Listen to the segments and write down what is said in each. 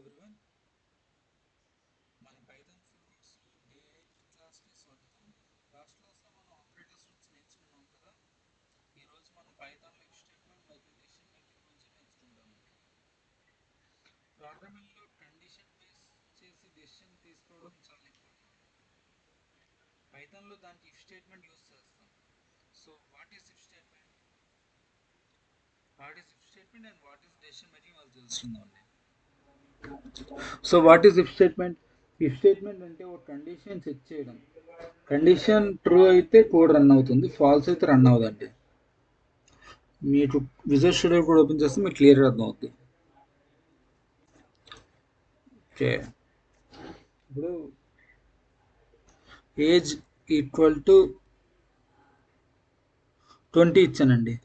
everyone. మన Python course day 8 క్లాస్కి స్వాగతం. లాస్ట్ క్లాస్లో మనం ఆపరేటర్స్ నుంచి నేర్చుకున్నాం కదా. ఈరోజు మనం పైథాన్లో ఇఫ్ స్టేట్మెంట్ మరియు డెసిషన్ మేకింగ్ గురించి నేర్చుకుందామండి. ప్రోగ్రామింగ్లో కండిషన్ బేస్ చేసి డెసిషన్ తీసుకోవడం చాలా ఇంపార్టెంట్. పైథాన్లో దానికి ఇఫ్ స్టేట్మెంట్ యూస్ చేస్తాం. So what is if statement and what is decision making వాళ్ళు తెలుసుకుందామండి. So what is if statement? If statement అంటే ఒక కండిషన్ చెక్ చేయడం. కండిషన్ ట్రూ అయితే కోడ్ రన్ అవుతుంది, ఫాల్స్ అయితే రన్ అవ్వదండి. మీకు విజువల్ స్టూడియో కూడా ఓపెన్ చేస్తే మీకు క్లియర్గా అర్థం అవుతుంది. ఓకే, ఇప్పుడు ఏజ్ ఈక్వల్ టు 20 ఇచ్చానండి.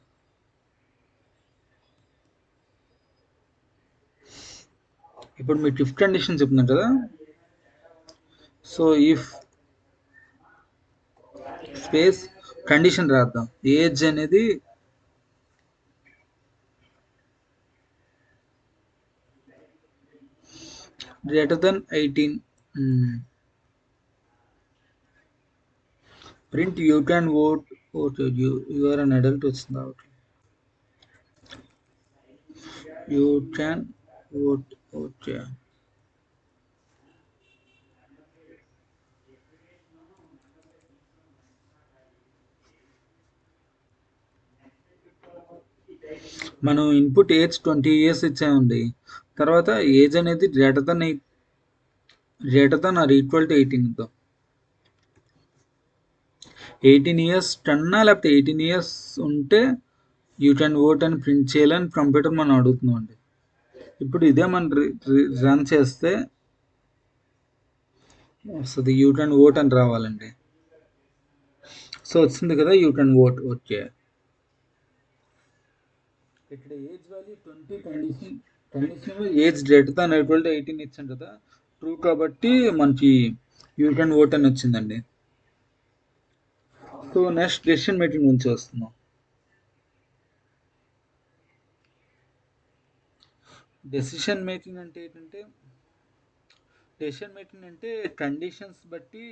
ఇప్పుడు మీకు ఇఫ్ కండిషన్ చెప్తున్నాను కదా. సో ఇఫ్ స్పేస్ కండిషన్ రాద్దాం. ఏజ్ అనేది greater than 18. Print you can vote you are an adult వచ్చింది. You can vote. ఓకే, మనం ఇన్పుట్ ఏజ్ 20 years ఇచ్చామండి. తర్వాత ఏజ్ అనేది greater than or equal to 18 ఇద్దాం. 18 years కన్నా లేకపోతే 18 years ఉంటే యూ కెన్ ఓట్ అని ప్రింట్ చేయాలని కంప్యూటర్ మనం అడుగుతున్నాం అండి. ఇప్పుడు ఇదే మనం రన్ చేస్తే వస్తుంది, యూ కెన్ ఓట్ అని రావాలండి. సో వచ్చింది కదా, యూ కెన్ ఓట్. ఓకే, ఇక్కడ age value 20, condition age greater than equal to 18 ఇచ్చాం కదా, ట్రూ కాబట్టి మనకి యూ కెన్ ఓట్ అని వచ్చిందండి. సో నెక్స్ట్ డెసిషన్ మేకింగ్ గురించి వస్తున్నాం. డెసిషన్ మేకింగ్ అంటే ఏంటంటే, డెసిషన్ మేకింగ్ అంటే కండిషన్స్ బట్టి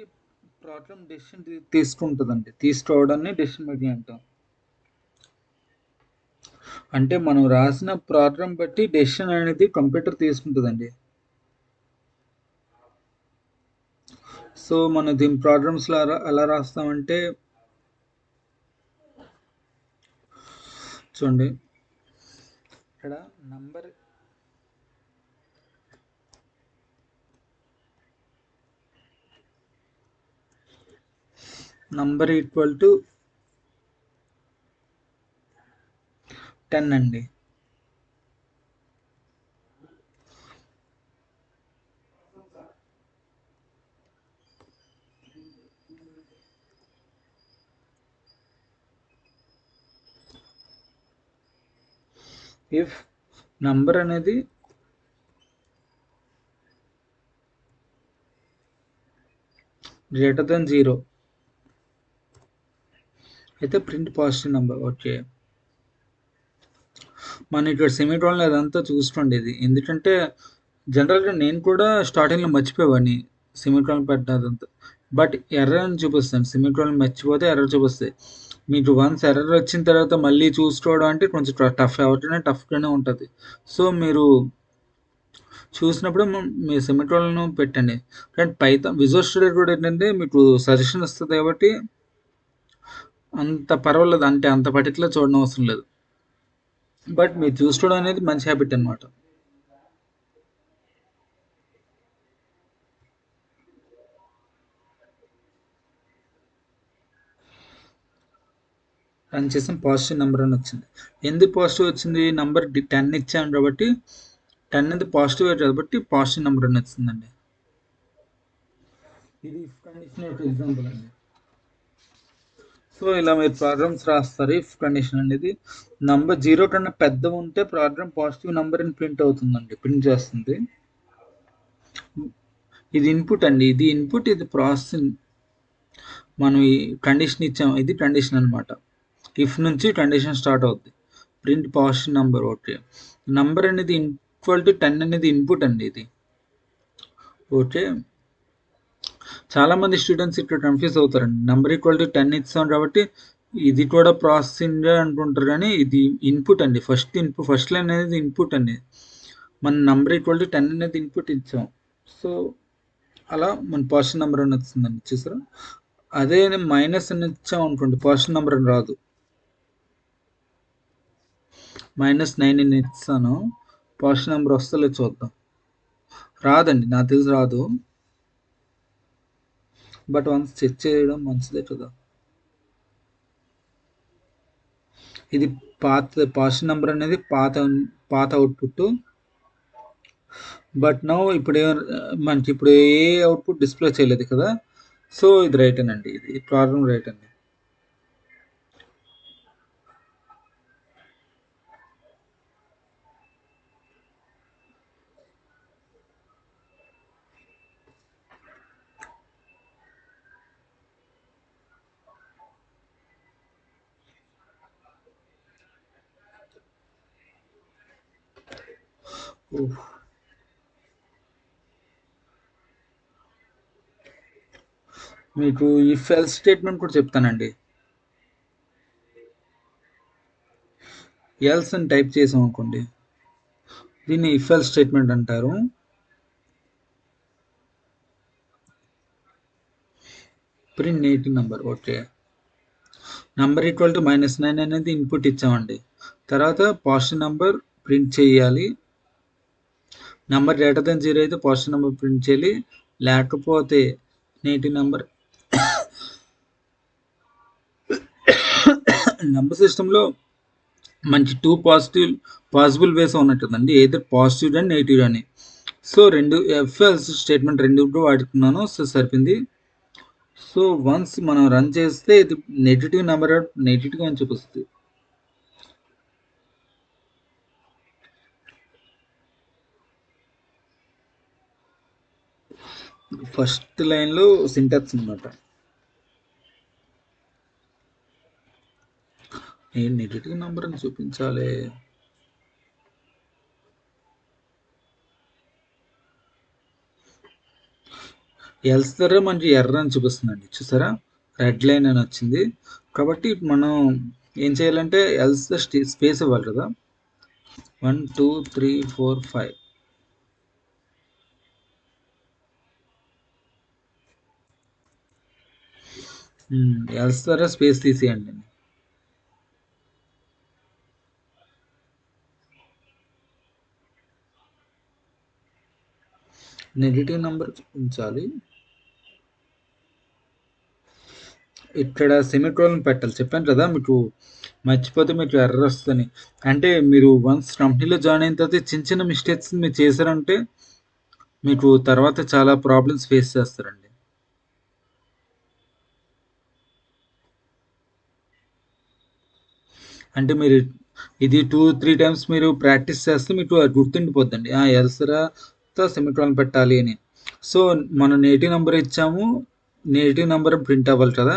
ప్రాబ్లం డెసిషన్ తీసుకుంటుందండి. తీసుకోవడాన్ని డెసిషన్ మేకింగ్ అంటాం. అంటే మనం రాసిన ప్రాబ్లం బట్టి డెసిషన్ అనేది కంప్యూటర్ తీసుకుంటుందండి. సో మనం దీని ప్రాబ్లమ్స్లో ఎలా రాస్తామంటే చూడండి, ఇక్కడ నంబర్ ఈక్వల్ టు 10 అండి. ఇఫ్ నంబర్ అనేది గ్రేటర్ దెన్ 0 అయితే ప్రింట్ పాజిటివ్ నెంబర్. ఓకే, మనం ఇక్కడ సెమీకోలన్ అదంతా చూసుకోండి ఇది, ఎందుకంటే జనరల్గా నేను కూడా స్టార్టింగ్లో మర్చిపోయేవాడిని సెమీకోలన్ పెట్టినదంతా. బట్ ఎర్రర్ అని చూపిస్తాను, సెమీకోలన్ మర్చిపోతే ఎర్రర్ చూపిస్తాయి. మీకు వన్స్ ఎర్రర్ వచ్చిన తర్వాత మళ్ళీ చూసుకోవడం అంటే కొంచెం టఫ్, ఎవరికైనా టఫ్గానే ఉంటుంది. సో మీరు చూసినప్పుడు మీ సెమీకోలన్ పెట్టండి. కానీ పైథాన్ విజువల్ స్టూడియో కూడా ఏంటంటే మీకు సజెషన్ ఇస్తుంది కాబట్టి అంత పర్వాలేదు, అంటే అంత పర్టికులర్ చూడడం అవసరం లేదు. బట్ మీరు చూసుకోవడం అనేది మంచి హ్యాబిట్ అనమాట. రన్ చేసాం, పాజిటివ్ నెంబర్ అని వచ్చింది. ఎందుకు పాజిటివ్ వచ్చింది? నెంబర్ 10 ఇచ్చాను కాబట్టి 10 అనేది పాజిటివ్ కాబట్టి పాజిటివ్ నెంబర్ అని వచ్చిందండి. ఇది ఇఫ్ కండిషన్ యొక్క ఎగ్జాంపుల్ అండి. సో ఇలా మీరు ప్రోగ్రామ్స్ రాస్తారు. ఇఫ్ కండిషన్ అనేది నంబర్ 0 కన్నా పెద్ద ఉంటే ప్రోగ్రామ్ పాజిటివ్ నెంబర్ అని ప్రింట్ అవుతుందండి, ప్రింట్ చేస్తుంది. ఇది ఇన్పుట్ అండి, ఇది ఇన్పుట్, ఇది ప్రాసెసింగ్. మనం ఈ కండిషన్ ఇచ్చాము, ఇది కండిషన్ అనమాట. ఇఫ్ నుంచి కండిషన్ స్టార్ట్ అవుతుంది. Print positive number. Okay, number అనేది ఈక్వల్ టు 10 అనేది ఇన్పుట్ అండి. ఇది ఓకే. చాలామంది స్టూడెంట్స్ ఇక్కడ కన్‌ఫ్యూజ్ అవుతారండి. నంబర్ ఈక్వల్ టు 10 ఇచ్చాం కాబట్టి, ఇది కూడా ప్రాసెసింగే అనుకుంటారు గానీ, ఇది ఇన్‌పుట్ అండి. ఫస్ట్ లైన్ అనేది ఇన్‌పుట్ అండి. మన నంబర్ ఈక్వల్ టు 10 అనేది ఇన్‌పుట్ ఇచ్చాం. సో, అలా మన పాజిటివ్ నంబర్ అని వస్తుందండి. చూసారా? అదే మైనస్ అని ఇచ్చామనుకోండి, పాజిటివ్ నంబర్ అని రాదు. -9 అని ఇచ్చాను. పాజిటివ్ నంబర్ వస్తుందో లేదో చూద్దాం. రాదండి. నాకు తెలిసి రాదు. బట్ వన్స్ చెక్ చేయడం మంచిదే కదా! ఇది పాజిటివ్ నంబర్ అనేది పాత అవుట్‌పుట్. బట్ నౌ మనకి ఇప్పుడు ఏ అవుట్‌పుట్ డిస్‌ప్లే చేయలేదు కదా! సో, ఇది రైటేనండి. ఇది ప్రాబ్లమ్ రైట్ అండి. ఓహ్! మీకు ఇఫ్ ఎల్స్ స్టేట్మెంట్ కూడా చెప్తానండి. ఎల్స్ అని టైప్ చేసామనుకోండి. దీన్ని ఇఫ్ ఎల్స్ స్టేట్మెంట్ అంటారు. Print native number. Okay. Number equal to -9 అనేది ఇన్‌పుట్ ఇచ్చామండి. తర్వాత పాజిటివ్ నంబర్ ప్రింట్ చేయాలి. నంబర్ గ్రేటర్ దెన్ 0 అయితే పాజిటివ్ నంబర్ ప్రింట్ చేయాలి. లేకపోతే నేటివ్ నంబర్ నంబర్ సిస్టమ్‌లో మనకి 2 పాసిబుల్ వేస్ ఉన్నట్టుందండి. ఎయిదర్ పాజిటివ్ అని, నెగెటివ్ అని. సో, 2 ఇఫ్ ఎల్స్ స్టేట్మెంట్ రెండిట్లో వాడుకున్నాను. సో, సరిపోయింది. సో, వన్స్ మనం రన్ చేస్తే ఇది నెగెటివ్ అని చూపిస్తది. ఫస్ట్ లైన్‌లో సింటాక్స్ అనమాట. నేను నెగెటివ్ నంబర్ అని చూపించాలి. ఎల్స్ దగ్గర మనకి ఎర్రర్ అని చూపిస్తుందండి. చూసారా? రెడ్ లైన్ అని వచ్చింది. కాబట్టి మనం ఏం చేయాలంటే ఎల్స్ స్పేస్ ఇవ్వాలి కదా! 1, 2, 3, 4, 5. ఎల్స్ దగ్గర స్పేస్ తీసేయండి. నెగెటివ్ నంబర్ చూపించాలి. ఇక్కడ సెమికోలన్ పెట్టాలి. చెప్పాను కదా మీకు మర్చిపోతే మీకు ఎర్రర్ వస్తదని. అంటే మీరు వన్స్ కంపెనీలో జాయిన్ అయిన తర్వాత చిన్న చిన్న మిస్టేక్స్ మీరు చేశారంటే మీకు తర్వాత చాలా ప్రాబ్లమ్స్ ఫేస్ చేస్తారండి. అంటే మీరు ఇది 2, 3 టైమ్స్ మీరు ప్రాక్టీస్ చేస్తే మీకు అది గుర్తుండిపోద్దండి. ఎల్సరాతో సెమికోలన్ పెట్టాలి అని. సో, మనం నెగెటివ్ నంబర్ ఇచ్చాము. నెగెటివ్ నంబర్ ప్రింట్ అవ్వాలి కదా!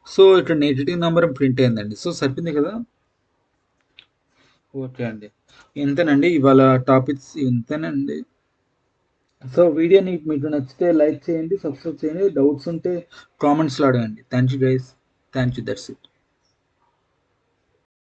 సో, ఇక్కడ నెగెటివ్ నంబర్ ప్రింట్ అయిందండి. సో, సరిపోయింది కదా! ఓకే అండి. ఇంతేనండి. ఇవాళ టాపిక్స్ ఇంతేనండి. సో, వీడియో మీకు నచ్చితే లైక్ చేయండి, సబ్స్క్రైబ్ చేయండి. డౌట్స్ ఉంటే కామెంట్స్‌లో అడగండి. Thank you guys. Thank you. That's it.